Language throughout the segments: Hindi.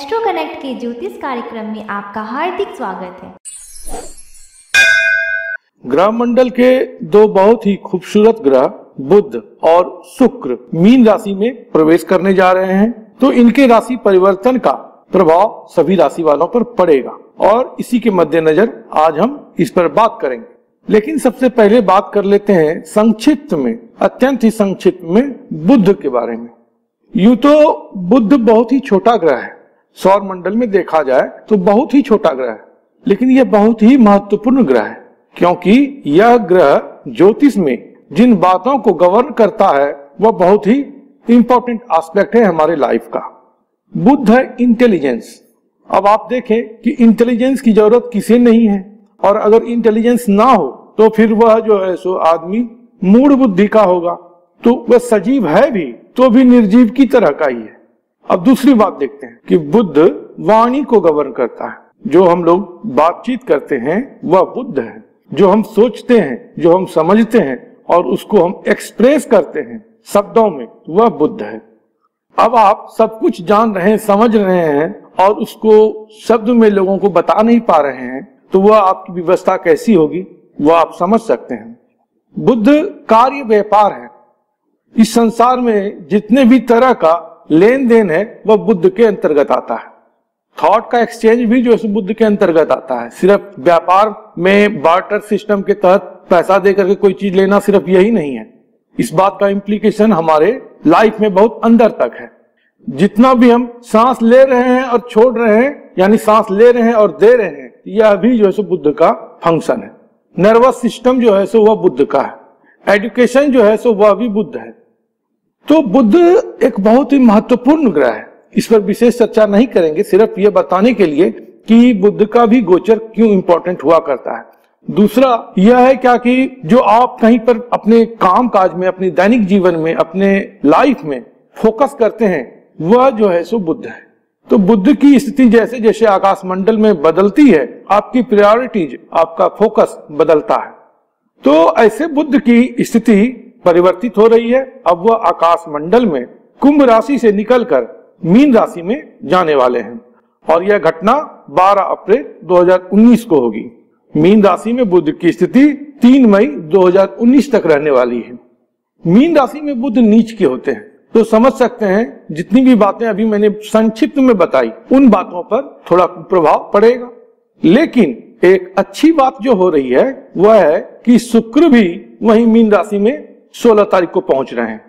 एस्ट्रो कनेक्ट के ज्योतिष कार्यक्रम में आपका हार्दिक स्वागत है। ग्रह मंडल के दो बहुत ही खूबसूरत ग्रह बुध और शुक्र मीन राशि में प्रवेश करने जा रहे हैं, तो इनके राशि परिवर्तन का प्रभाव सभी राशि वालों पर पड़ेगा और इसी के मद्देनजर आज हम इस पर बात करेंगे। लेकिन सबसे पहले बात कर लेते हैं संक्षिप्त में, अत्यंत ही संक्षिप्त में बुध के बारे में। यूं तो बुध बहुत ही छोटा ग्रह है, सौर मंडल में देखा जाए तो बहुत ही छोटा ग्रह है, लेकिन यह बहुत ही महत्वपूर्ण ग्रह है क्योंकि यह ग्रह ज्योतिष में जिन बातों को गवर्न करता है वह बहुत ही इंपॉर्टेंट एस्पेक्ट है हमारे लाइफ का। बुध है इंटेलिजेंस। अब आप देखें कि इंटेलिजेंस की जरूरत किसे नहीं है, और अगर इंटेलिजेंस ना हो तो फिर वह जो है सो आदमी मूढ़ बुद्धि का होगा, तो वह सजीव है भी तो भी निर्जीव की तरह का ही है। अब दूसरी बात देखते हैं कि बुध वाणी को गवर्न करता है। जो हम लोग बातचीत करते हैं वह बुध है। जो हम सोचते हैं, जो हम समझते हैं और उसको हम एक्सप्रेस करते हैं शब्दों में, वह बुध है। अब आप सब कुछ जान रहे हैं, समझ रहे हैं और उसको शब्द में लोगों को बता नहीं पा रहे हैं, तो वह आपकी व्यवस्था कैसी होगी वह आप समझ सकते हैं। बुध कार्य व्यापार है। इस संसार में जितने भी तरह का लेन देन है वह बुध के अंतर्गत आता है। थॉट का एक्सचेंज भी जो है बुध के अंतर्गत आता है। सिर्फ व्यापार में बार्टर सिस्टम के तहत पैसा देकर के कोई चीज लेना सिर्फ यही नहीं है, इस बात का इम्प्लीकेशन हमारे लाइफ में बहुत अंदर तक है। जितना भी हम सांस ले रहे हैं और छोड़ रहे हैं, यानी सांस ले रहे हैं और दे रहे हैं, यह भी जो है सो बुध का फंक्शन है। नर्वस सिस्टम जो है सो वह बुध का है। एजुकेशन जो है सो वह भी बुध है। तो बुध एक बहुत ही महत्वपूर्ण ग्रह है। इस पर विशेष चर्चा नहीं करेंगे, सिर्फ ये बताने के लिए कि बुध का भी गोचर क्यों इंपॉर्टेंट हुआ करता है। दूसरा यह है क्या कि जो आप कहीं पर अपने काम काज में, अपने दैनिक जीवन में, अपने लाइफ में फोकस करते हैं वह जो है सो बुध है। तो बुध की स्थिति जैसे जैसे आकाश मंडल में बदलती है, आपकी प्रायोरिटीज, आपका फोकस बदलता है। तो ऐसे बुध की स्थिति परिवर्तित हो रही है। अब वह आकाश मंडल में कुंभ राशि से निकलकर मीन राशि में जाने वाले हैं और यह घटना 12 अप्रैल 2019 को होगी। मीन राशि में बुध की स्थिति 3 मई 2019 तक रहने वाली है। मीन राशि में बुध नीच के होते हैं, तो समझ सकते हैं जितनी भी बातें अभी मैंने संक्षिप्त में बताई उन बातों पर थोड़ा प्रभाव पड़ेगा। लेकिन एक अच्छी बात जो हो रही है वह है कि शुक्र भी वही मीन राशि में 16 तारीख को पहुंच रहे हैं।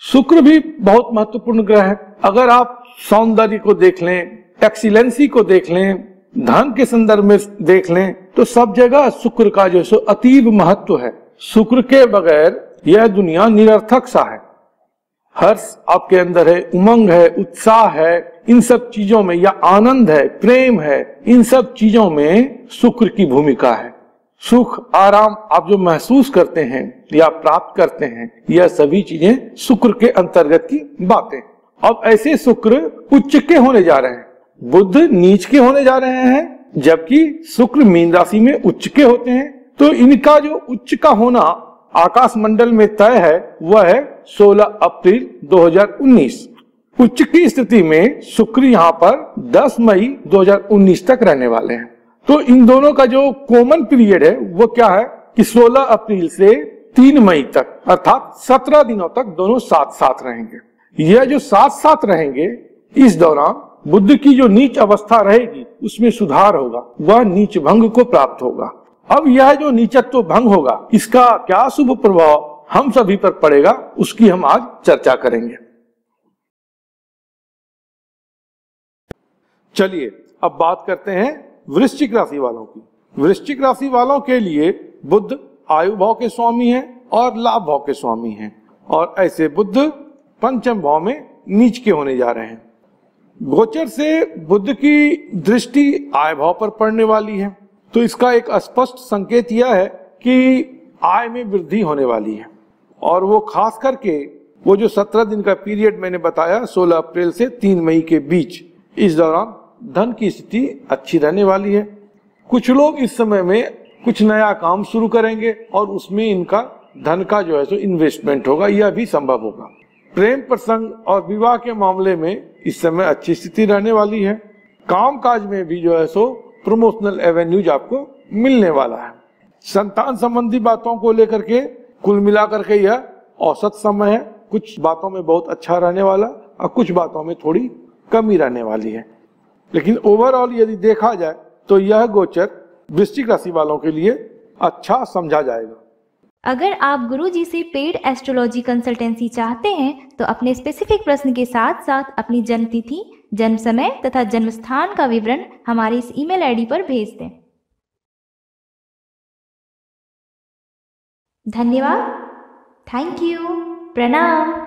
शुक्र भी बहुत महत्वपूर्ण ग्रह है। अगर आप सौंदर्य को देख लें, एक्सीलेंसी को देख लें, धन के संदर्भ में देख लें, तो सब जगह शुक्र का जो सो अतीब महत्व है। शुक्र के बगैर यह दुनिया निरर्थक सा है। हर्ष आपके अंदर है, उमंग है, उत्साह है, इन सब चीजों में, या आनंद है, प्रेम है, इन सब चीजों में शुक्र की भूमिका है। सुख आराम आप जो महसूस करते हैं या प्राप्त करते हैं, यह सभी चीजें शुक्र के अंतर्गत की बातें। अब ऐसे शुक्र उच्च के होने जा रहे हैं, बुध नीच के होने जा रहे हैं, जबकि शुक्र मीन राशि में उच्च के होते हैं। तो इनका जो उच्च का होना आकाश मंडल में तय है वह है 16 अप्रैल 2019। उच्च की स्थिति में शुक्र यहाँ पर 10 मई 2019 तक रहने वाले हैं। तो इन दोनों का जो कॉमन पीरियड है वो क्या है कि 16 अप्रैल से 3 मई तक, अर्थात 17 दिनों तक दोनों साथ साथ रहेंगे। यह जो साथ साथ रहेंगे, इस दौरान बुध की जो नीच अवस्था रहेगी उसमें सुधार होगा, वह नीच भंग को प्राप्त होगा। अब यह जो नीचत्व भंग होगा, इसका क्या शुभ प्रभाव हम सभी पर पड़ेगा, उसकी हम आज चर्चा करेंगे। चलिए अब बात करते हैं वृश्चिक राशि वालों की। वृश्चिक राशि वालों के लिए बुध आयु भाव के स्वामी हैं और लाभ भाव के स्वामी हैं, और ऐसे बुध पंचम भाव में नीच के होने जा रहे हैं। गोचर से बुध की दृष्टि आय भाव पर पड़ने वाली है, तो इसका एक स्पष्ट संकेत यह है कि आय में वृद्धि होने वाली है। और वो खास करके वो जो 17 दिन का पीरियड मैंने बताया 16 अप्रैल से 3 मई के बीच, इस दौरान धन की स्थिति अच्छी रहने वाली है। कुछ लोग इस समय में कुछ नया काम शुरू करेंगे और उसमें इनका धन का जो है सो इन्वेस्टमेंट होगा, यह भी संभव होगा। प्रेम प्रसंग और विवाह के मामले में इस समय अच्छी स्थिति रहने वाली है। कामकाज में भी जो है सो प्रमोशनल एवेन्यूज आपको मिलने वाला है। संतान संबंधी बातों को लेकर के कुल मिलाकर के यह औसत समय है। कुछ बातों में बहुत अच्छा रहने वाला और कुछ बातों में थोड़ी कमी रहने वाली है, लेकिन ओवरऑल यदि देखा जाए तो यह गोचर वृश्चिक राशि वालों के लिए अच्छा समझा जाएगा। अगर आप गुरुजी से पेड एस्ट्रोलॉजी कंसल्टेंसी चाहते हैं तो अपने स्पेसिफिक प्रश्न के साथ साथ अपनी जन्म तिथि, जन्म समय तथा जन्म स्थान का विवरण हमारे इस ईमेल आईडी पर भेज दें। धन्यवाद। Thank you. प्रणाम।